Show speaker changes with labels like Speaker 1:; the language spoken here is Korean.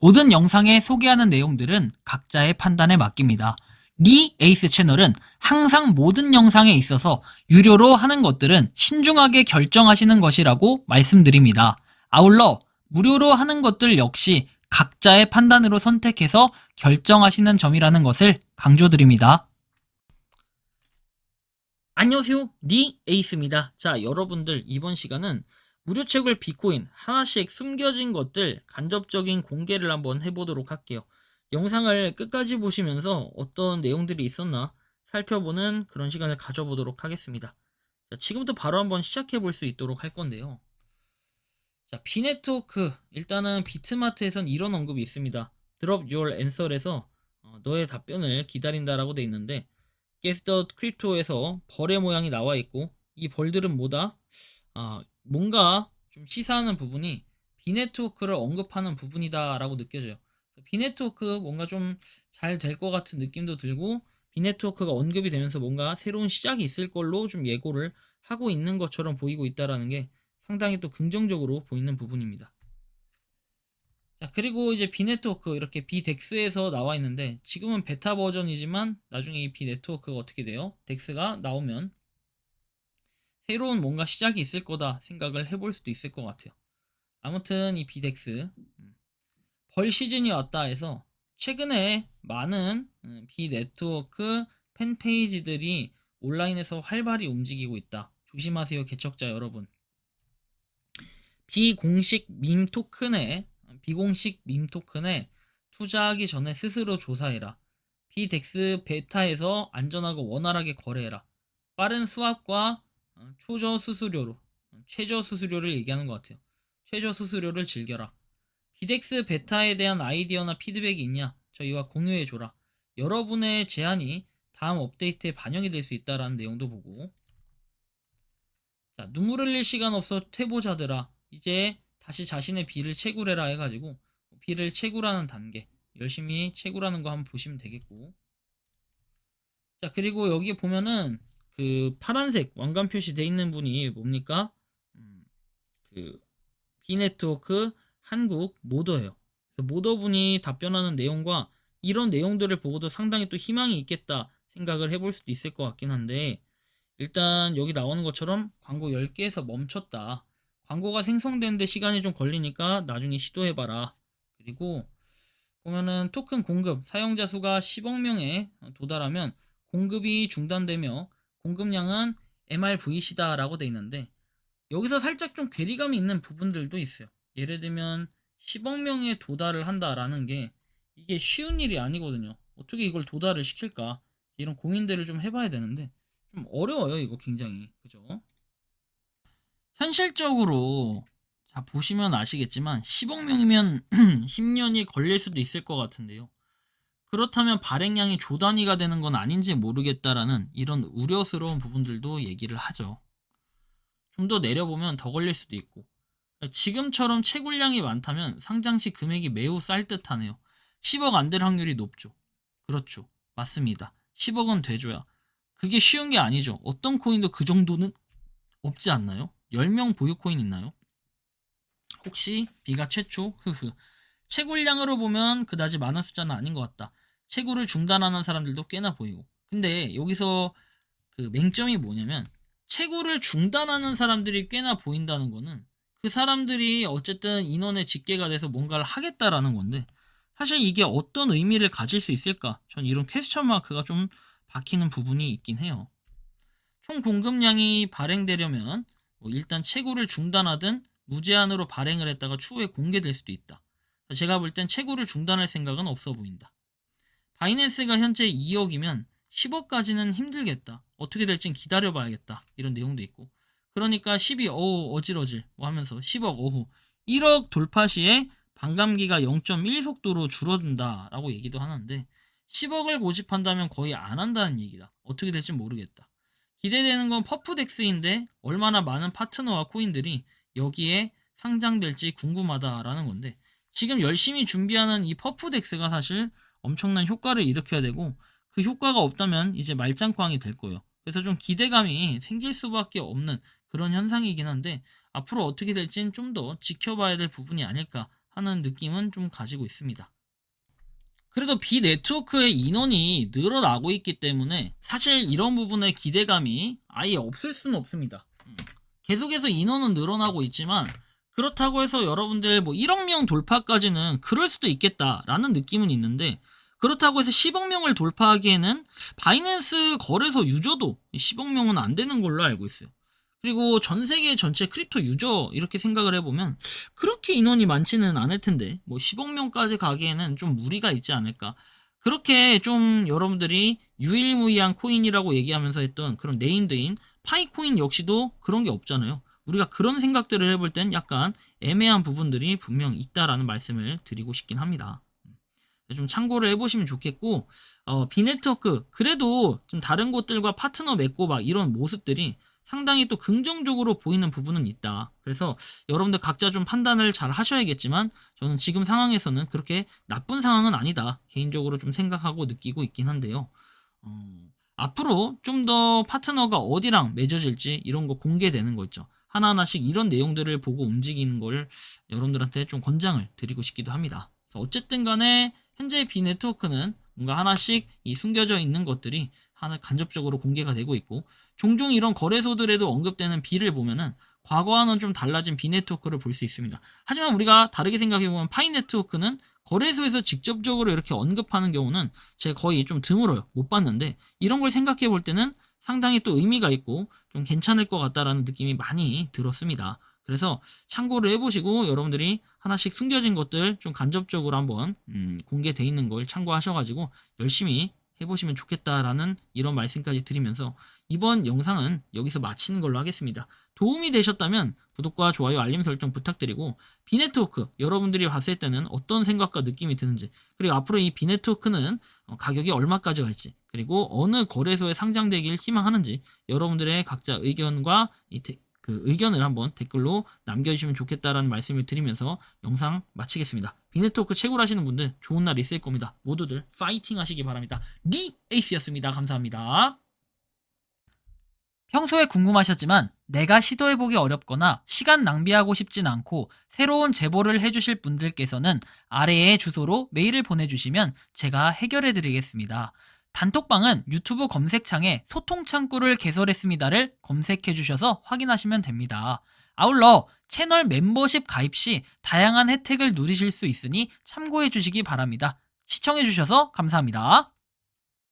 Speaker 1: 모든 영상에 소개하는 내용들은 각자의 판단에 맡깁니다. 리 에이스 채널은 항상 모든 영상에 있어서 유료로 하는 것들은 신중하게 결정하시는 것이라고 말씀드립니다. 아울러 무료로 하는 것들 역시 각자의 판단으로 선택해서 결정하시는 점이라는 것을 강조드립니다. 안녕하세요, 리 에이스입니다. 자, 여러분들 이번 시간은 무료채굴 비코인 하나씩 숨겨진 것들 간접적인 공개를 한번 해보도록 할게요. 영상을 끝까지 보시면서 어떤 내용들이 있었나 살펴보는 그런 시간을 가져보도록 하겠습니다. 자, 지금부터 바로 한번 시작해 볼 수 있도록 할 건데요. 자, 비네트워크, 일단은 비트마트에선 이런 언급이 있습니다. Drop your answer에서 너의 답변을 기다린다라고 돼 있는데, Guess the Crypto에서 벌의 모양이 나와 있고, 이 벌들은 뭐다? 뭔가 좀 시사하는 부분이 비네트워크를 언급하는 부분이다라고 느껴져요. 비네트워크 뭔가 좀 잘 될 것 같은 느낌도 들고, 비네트워크가 언급이 되면서 뭔가 새로운 시작이 있을 걸로 좀 예고를 하고 있는 것처럼 보이고 있다라는 게 상당히 또 긍정적으로 보이는 부분입니다. 자, 그리고 이제 비네트워크 이렇게 비덱스에서 나와 있는데, 지금은 베타 버전이지만 나중에 이 비네트워크가 어떻게 돼요? 덱스가 나오면 새로운 뭔가 시작이 있을 거다 생각을 해볼 수도 있을 것 같아요. 아무튼 이 비덱스 벌 시즌이 왔다 해서 최근에 많은 비네트워크 팬페이지들이 온라인에서 활발히 움직이고 있다. 조심하세요, 개척자 여러분. 비공식 밈 토큰에 투자하기 전에 스스로 조사해라. 비덱스 베타에서 안전하고 원활하게 거래해라. 빠른 수합과 최저 수수료를 얘기하는 것 같아요. 최저 수수료를 즐겨라. 비덱스 베타에 대한 아이디어나 피드백이 있냐? 저희와 공유해줘라. 여러분의 제안이 다음 업데이트에 반영이 될 수 있다라는 내용도 보고, 자, 눈물 흘릴 시간 없어 퇴보자들아. 이제 다시 자신의 비를 채굴해라 해가지고 비를 채굴하는 단계, 열심히 채굴하는 거 한번 보시면 되겠고, 자, 그리고 여기 보면은 그 파란색 왕관 표시 돼 있는 분이 뭡니까? 그 비네트워크 한국 모더예요. 그래서 모더분이 답변하는 내용과 이런 내용들을 보고도 상당히 또 희망이 있겠다 생각을 해볼 수도 있을 것 같긴 한데, 일단 여기 나오는 것처럼 광고 10개에서 멈췄다. 광고가 생성되는데 시간이 좀 걸리니까 나중에 시도해봐라. 그리고 보면은 토큰 공급 사용자 수가 10억 명에 도달하면 공급이 중단되며 공급량은 MRVC다 라고 돼 있는데, 여기서 살짝 좀 괴리감이 있는 부분들도 있어요. 예를 들면 10억 명에 도달을 한다라는 게 이게 쉬운 일이 아니거든요. 어떻게 이걸 도달을 시킬까? 이런 고민들을 좀 해봐야 되는데 좀 어려워요, 이거 굉장히. 그죠? 현실적으로 자, 보시면 아시겠지만 10억 명이면 10년이 걸릴 수도 있을 것 같은데요. 그렇다면 발행량이 조 단위가 되는 건 아닌지 모르겠다라는 이런 우려스러운 부분들도 얘기를 하죠. 좀 더 내려보면 더 걸릴 수도 있고, 지금처럼 채굴량이 많다면 상장시 금액이 매우 쌀 듯하네요. 10억 안 될 확률이 높죠. 그렇죠. 맞습니다. 10억은 돼줘야. 그게 쉬운 게 아니죠. 어떤 코인도 그 정도는 없지 않나요? 10명 보유 코인 있나요? 혹시 비가 최초? 흐흐. 채굴량으로 보면 그다지 많은 숫자는 아닌 것 같다. 채굴을 중단하는 사람들도 꽤나 보이고. 근데 여기서 그 맹점이 뭐냐면, 채굴을 중단하는 사람들이 꽤나 보인다는 거는 그 사람들이 어쨌든 인원의 집계가 돼서 뭔가를 하겠다라는 건데, 사실 이게 어떤 의미를 가질 수 있을까? 전 이런 퀘스천 마크가 좀 박히는 부분이 있긴 해요. 총 공급량이 발행되려면 일단 채굴을 중단하든 무제한으로 발행을 했다가 추후에 공개될 수도 있다. 제가 볼 땐 채굴을 중단할 생각은 없어 보인다. 바이낸스가 현재 2억이면 10억까지는 힘들겠다. 어떻게 될진 기다려봐야겠다. 이런 내용도 있고. 그러니까 12 어우 어질어질 하면서 10억 오후 1억 돌파 시에 반감기가 0.1 속도로 줄어든다라고 얘기도 하는데, 10억을 고집한다면 거의 안 한다는 얘기다. 어떻게 될지 모르겠다. 기대되는 건 퍼프덱스인데 얼마나 많은 파트너와 코인들이 여기에 상장될지 궁금하다라는 건데, 지금 열심히 준비하는 이 퍼프덱스가 사실 엄청난 효과를 일으켜야 되고, 그 효과가 없다면 이제 말짱꽝이 될 거예요. 그래서 좀 기대감이 생길 수밖에 없는 그런 현상이긴 한데, 앞으로 어떻게 될지는 좀 더 지켜봐야 될 부분이 아닐까 하는 느낌은 좀 가지고 있습니다. 그래도 비네트워크의 인원이 늘어나고 있기 때문에 사실 이런 부분의 기대감이 아예 없을 수는 없습니다. 계속해서 인원은 늘어나고 있지만 그렇다고 해서 여러분들 뭐 1억 명 돌파까지는 그럴 수도 있겠다라는 느낌은 있는데, 그렇다고 해서 10억 명을 돌파하기에는 바이낸스 거래소 유저도 10억 명은 안 되는 걸로 알고 있어요. 그리고 전 세계 전체 크립토 유저 이렇게 생각을 해보면 그렇게 인원이 많지는 않을 텐데 뭐 10억 명까지 가기에는 좀 무리가 있지 않을까. 그렇게 좀 여러분들이 유일무이한 코인이라고 얘기하면서 했던 그런 네임드인 파이코인 역시도 그런 게 없잖아요. 우리가 그런 생각들을 해볼 땐 약간 애매한 부분들이 분명 있다라는 말씀을 드리고 싶긴 합니다. 좀 참고를 해보시면 좋겠고, 비네트워크 그래도 좀 다른 곳들과 파트너 맺고 막 이런 모습들이 상당히 또 긍정적으로 보이는 부분은 있다. 그래서 여러분들 각자 좀 판단을 잘 하셔야겠지만 저는 지금 상황에서는 그렇게 나쁜 상황은 아니다, 개인적으로 좀 생각하고 느끼고 있긴 한데요. 앞으로 좀 더 파트너가 어디랑 맺어질지 이런 거 공개되는 거 있죠. 하나하나씩 이런 내용들을 보고 움직이는 걸 여러분들한테 좀 권장을 드리고 싶기도 합니다. 그래서 어쨌든 간에 현재 비네트워크는 뭔가 하나씩 이 숨겨져 있는 것들이 하나 간접적으로 공개가 되고 있고, 종종 이런 거래소들에도 언급되는 비를 보면은 과거와는 좀 달라진 비네트워크를 볼 수 있습니다. 하지만 우리가 다르게 생각해보면 파이네트워크는 거래소에서 직접적으로 이렇게 언급하는 경우는 제가 거의 좀 드물어요. 못 봤는데 이런 걸 생각해 볼 때는 상당히 또 의미가 있고 좀 괜찮을 것 같다라는 느낌이 많이 들었습니다. 그래서 참고를 해보시고 여러분들이 하나씩 숨겨진 것들 좀 간접적으로 한번 공개돼 있는 걸 참고하셔가지고 열심히 해보시면 좋겠다라는 이런 말씀까지 드리면서 이번 영상은 여기서 마치는 걸로 하겠습니다. 도움이 되셨다면 구독과 좋아요, 알림 설정 부탁드리고, 비네트워크 여러분들이 봤을 때는 어떤 생각과 느낌이 드는지, 그리고 앞으로 이 비네트워크는 가격이 얼마까지 갈지, 그리고 어느 거래소에 상장되길 희망하는지 여러분들의 각자 의견과 그 의견을 한번 댓글로 남겨주시면 좋겠다라는 말씀을 드리면서 영상 마치겠습니다. 비네트워크 채굴 하시는 분들 좋은 날 있을 겁니다. 모두들 파이팅 하시기 바랍니다. 리에이스였습니다. 감사합니다. 평소에 궁금하셨지만 내가 시도해보기 어렵거나 시간 낭비하고 싶진 않고 새로운 제보를 해주실 분들께서는 아래의 주소로 메일을 보내주시면 제가 해결해드리겠습니다. 단톡방은 유튜브 검색창에 소통창구를 개설했습니다를 검색해주셔서 확인하시면 됩니다. 아울러 채널 멤버십 가입 시 다양한 혜택을 누리실 수 있으니 참고해주시기 바랍니다. 시청해주셔서 감사합니다.